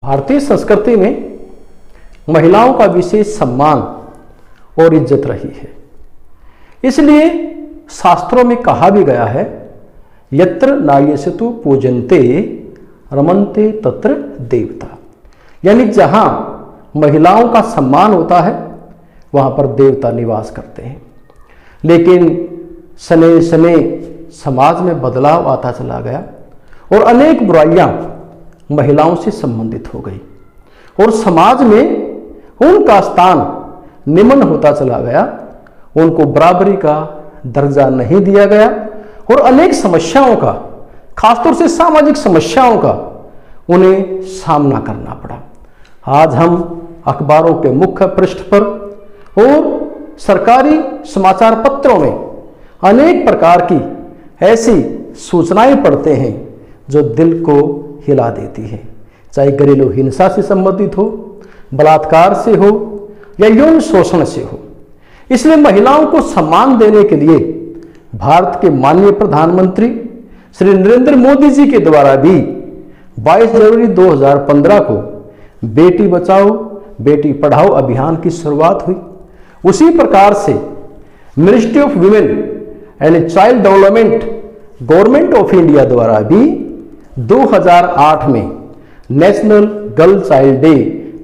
भारतीय संस्कृति में महिलाओं का विशेष सम्मान और इज्जत रही है। इसलिए शास्त्रों में कहा भी गया है, यत्र नार्यस्तु पूजन्ते रमन्ते तत्र देवता, यानी जहां महिलाओं का सम्मान होता है वहां पर देवता निवास करते हैं। लेकिन सने सने समाज में बदलाव आता चला गया और अनेक बुराइयां महिलाओं से संबंधित हो गई और समाज में उनका स्थान निम्न होता चला गया, उनको बराबरी का दर्जा नहीं दिया गया और अनेक समस्याओं का, खासतौर से सामाजिक समस्याओं का उन्हें सामना करना पड़ा। आज हम अखबारों के मुख्य पृष्ठ पर और सरकारी समाचार पत्रों में अनेक प्रकार की ऐसी सूचनाएं पढ़ते हैं जो दिल को हिला देती है, चाहे घरेलू हिंसा से संबंधित हो, बलात्कार से हो या यौन शोषण से हो। इसलिए महिलाओं को सम्मान देने के लिए भारत के माननीय प्रधानमंत्री श्री नरेंद्र मोदी जी के द्वारा भी 22 जनवरी 2015 को बेटी बचाओ बेटी पढ़ाओ अभियान की शुरुआत हुई। उसी प्रकार से ministry of women and child development government of India द्वारा भी 2008 में नेशनल गर्ल चाइल्ड डे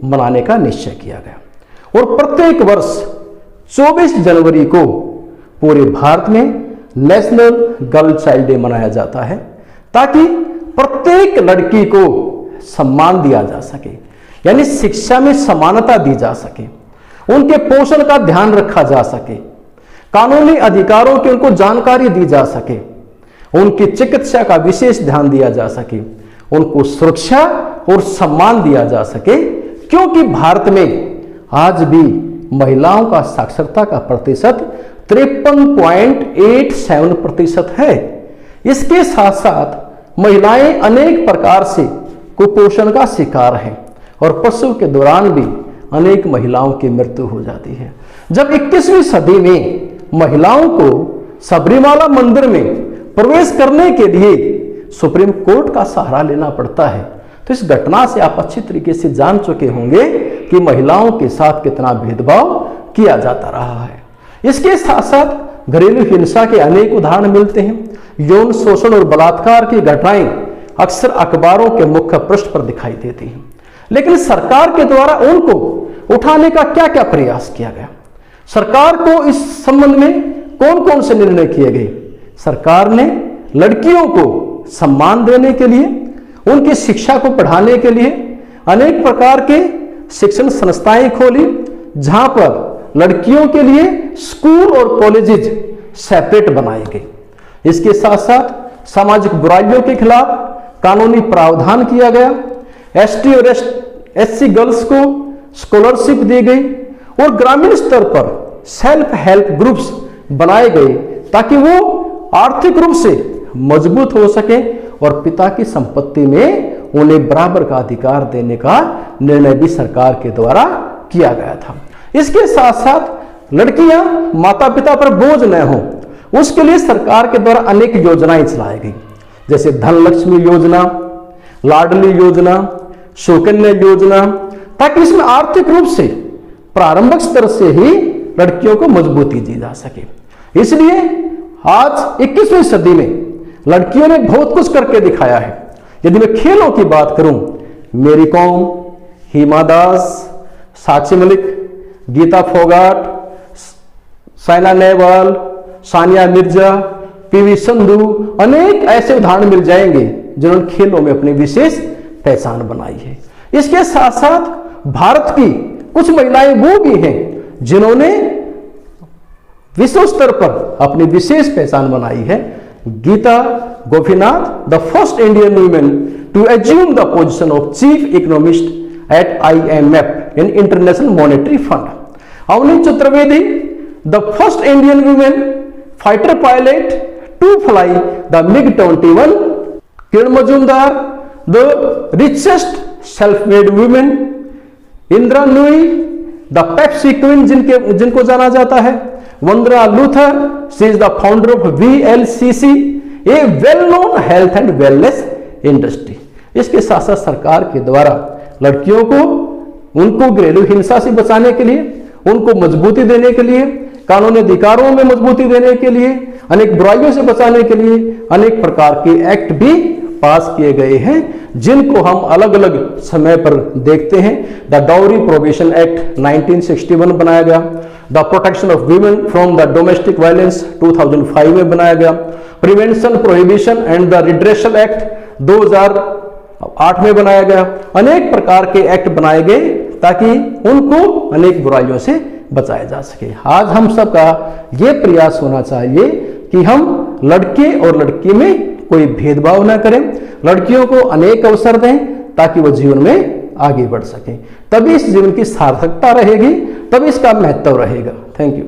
मनाने का निश्चय किया गया और प्रत्येक वर्ष 24 जनवरी को पूरे भारत में नेशनल गर्ल चाइल्ड डे मनाया जाता है, ताकि प्रत्येक लड़की को सम्मान दिया जा सके, यानी शिक्षा में समानता दी जा सके, उनके पोषण का ध्यान रखा जा सके, कानूनी अधिकारों की उनको जानकारी दी जा सके, उनकी चिकित्सा का विशेष ध्यान दिया जा सके, उनको सुरक्षा और सम्मान दिया जा सके, क्योंकि भारत में आज भी महिलाओं का साक्षरता का प्रतिशत 53.87% है। इसके साथ साथ महिलाएं अनेक प्रकार से कुपोषण का शिकार हैं और प्रसव के दौरान भी अनेक महिलाओं की मृत्यु हो जाती है। जब 21वीं सदी में महिलाओं को सबरीमाला मंदिर में प्रवेश करने के लिए सुप्रीम कोर्ट का सहारा लेना पड़ता है, तो इस घटना से आप अच्छी तरीके से जान चुके होंगे कि महिलाओं के साथ कितना भेदभाव किया जाता रहा है। इसके साथ साथ घरेलू हिंसा के अनेक उदाहरण मिलते हैं। यौन शोषण और बलात्कार की घटनाएं अक्सर अखबारों के मुख्य पृष्ठ पर दिखाई देती हैं, लेकिन सरकार के द्वारा उनको उठाने का क्या क्या प्रयास किया गया, सरकार को इस संबंध में कौन कौन से निर्णय किए गए। सरकार ने लड़कियों को सम्मान देने के लिए, उनकी शिक्षा को बढ़ाने के लिए अनेक प्रकार के शिक्षण संस्थाएं खोली, जहां पर लड़कियों के लिए स्कूल और कॉलेजेज सेपरेट बनाए गए। इसके साथ साथ सामाजिक बुराइयों के खिलाफ कानूनी प्रावधान किया गया, एसटी और एससी गर्ल्स को स्कॉलरशिप दी गई और ग्रामीण स्तर पर सेल्फ हेल्प ग्रुप्स बनाए गए, ताकि वो आर्थिक रूप से मजबूत हो सके और पिता की संपत्ति में उन्हें बराबर का अधिकार देने का निर्णय भी सरकार के द्वारा किया गया था। इसके साथ साथ लड़कियां माता पिता पर बोझ न हो, उसके लिए सरकार के द्वारा अनेक योजनाएं चलाई गई, जैसे धनलक्ष्मी योजना, लाडली योजना, सुकन्या योजना, ताकि इसमें आर्थिक रूप से प्रारंभिक स्तर से ही लड़कियों को मजबूती दी जा सके। इसलिए आज 21वीं सदी में लड़कियों ने बहुत कुछ करके दिखाया है। यदि मैं खेलों की बात करूं, मेरी कॉम, हिमा दास, साक्षी मलिक, गीता फोगाट, साइना नेहवाल, सानिया मिर्जा, पीवी संधू, अनेक ऐसे उदाहरण मिल जाएंगे जिन्होंने खेलों में अपनी विशेष पहचान बनाई है। इसके साथ साथ भारत की कुछ महिलाएं वो भी हैं जिन्होंने विश्व स्तर पर अपनी विशेष पहचान बनाई है। Geeta Gopinath, the first Indian women to assume the position of chief economist at IMF in international monetary fund. Avani Chaturvedi, the first Indian women fighter pilot to fly the MiG-21। Kiran Majumdar, the richest self made women. Indira Nooyi, the Pepsi queen जिनको जाना जाता है। Vandana Luthra, she is the founder of VLCC, a well known health and wellness industry. इसके साथ साथ सरकार के द्वारा लड़कियों को उनको घरेलू हिंसा से बचाने के लिए, उनको मजबूती देने के लिए, कानूनी अधिकारों में मजबूती देने के लिए, अनेक बुराइयों से बचाने के लिए अनेक प्रकार के एक्ट भी पास किए गए हैं, जिनको हम अलग अलग समय पर देखते हैं। द डाउरी प्रोहिबिशन एक्ट 1961 बनाया गया, the protection of women from the domestic violence 2005 में बनाया गया, prevention prohibition and the redressal act 2008 में बनाया गया। अनेक प्रकार के एक्ट बनाए गए ताकि उनको अनेक बुराइयों से बचाया जा सके। आज हम सबका ये प्रयास होना चाहिए कि हम लड़के और लड़की में कोई भेदभाव न करें, लड़कियों को अनेक अवसर दें ताकि वो जीवन में आगे बढ़ सकें। तभी इस जीवन की सार्थकता रहेगी, तभी इसका महत्व रहेगा। Thank you.